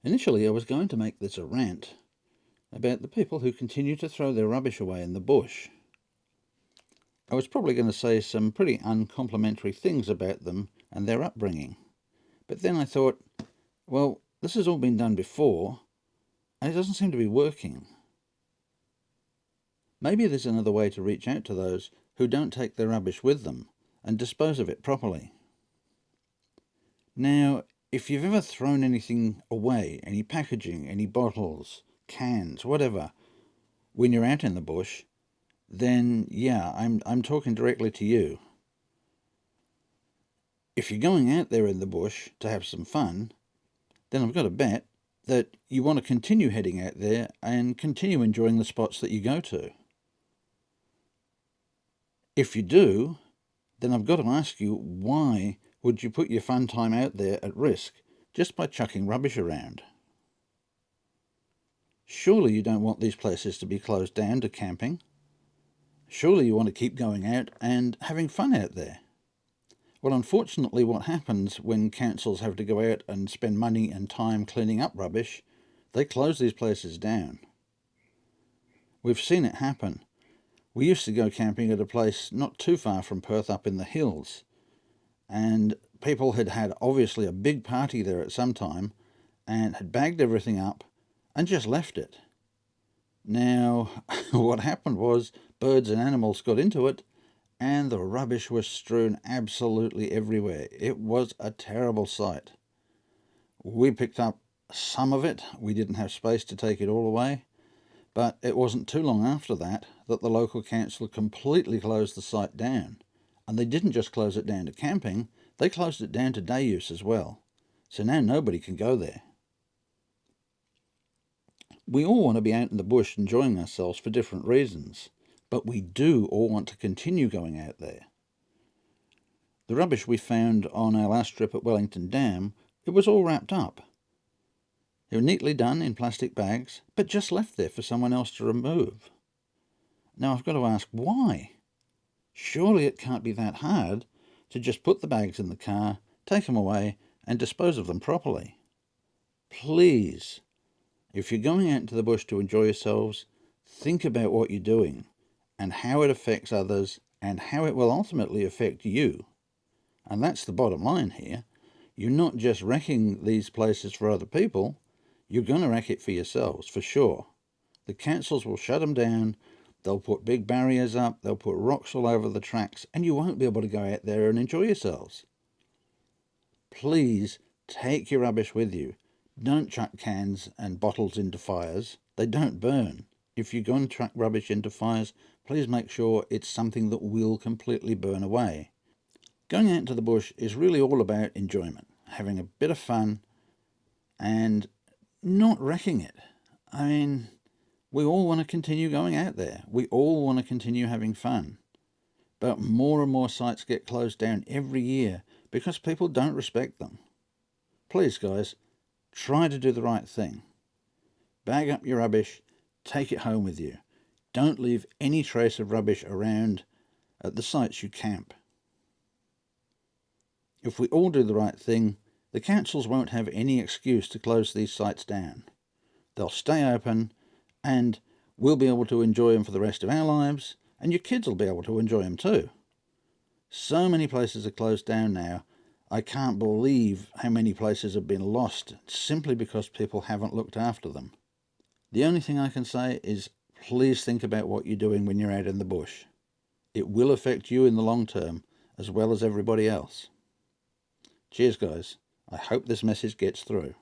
Initially, I was going to make this a rant about the people who continue to throw their rubbish away in the bush. I was probably going to say some pretty uncomplimentary things about them and their upbringing. But then I thought, well, this has all been done before, and it doesn't seem to be working. Maybe there's another way to reach out to those who don't take their rubbish with them and dispose of it properly. Now, if you've ever thrown anything away, any packaging, any bottles, cans, whatever, when you're out in the bush, then yeah, I'm talking directly to you. If you're going out there in the bush to have some fun, then I've got to bet that you want to continue heading out there and continue enjoying the spots that you go to. If you do, then I've got to ask you, why would you put your fun time out there at risk just by chucking rubbish around? Surely you don't want these places to be closed down to camping. Surely you want to keep going out and having fun out there. Well, unfortunately, what happens when councils have to go out and spend money and time cleaning up rubbish, they close these places down. We've seen it happen. We used to go camping at a place not too far from Perth up in the hills, and people had had obviously a big party there at some time and had bagged everything up and just left it. Now, what happened was birds and animals got into it, and the rubbish was strewn absolutely everywhere. It was a terrible sight. We picked up some of it. We didn't have space to take it all away, but it wasn't too long after that that the local council completely closed the site down. And they didn't just close it down to camping, they closed it down to day use as well. So now nobody can go there. We all want to be out in the bush enjoying ourselves for different reasons, but we do all want to continue going out there. The rubbish we found on our last trip at Wellington Dam, it was all wrapped up. They were neatly done in plastic bags, but just left there for someone else to remove. Now I've got to ask, why? Surely it can't be that hard to just put the bags in the car, take them away, and dispose of them properly. Please, if you're going out into the bush to enjoy yourselves, think about what you're doing and how it affects others and how it will ultimately affect you. And that's the bottom line here. You're not just wrecking these places for other people, you're going to wreck it for yourselves, for sure. The councils will shut them down, they'll put big barriers up, they'll put rocks all over the tracks, and you won't be able to go out there and enjoy yourselves. Please take your rubbish with you. Don't chuck cans and bottles into fires. They don't burn. If you're going to chuck rubbish into fires, please make sure it's something that will completely burn away. Going out into the bush is really all about enjoyment, having a bit of fun and not wrecking it. I mean, we all want to continue going out there. We all want to continue having fun. But more and more sites get closed down every year because people don't respect them. Please, guys, try to do the right thing. Bag up your rubbish, take it home with you. Don't leave any trace of rubbish around at the sites you camp. If we all do the right thing, the councils won't have any excuse to close these sites down. They'll stay open, and we'll be able to enjoy them for the rest of our lives, and your kids will be able to enjoy them too. So many places are closed down now. I can't believe how many places have been lost simply because people haven't looked after them. The only thing I can say is please think about what you're doing when you're out in the bush. It will affect you in the long term as well as everybody else. Cheers, guys. I hope this message gets through.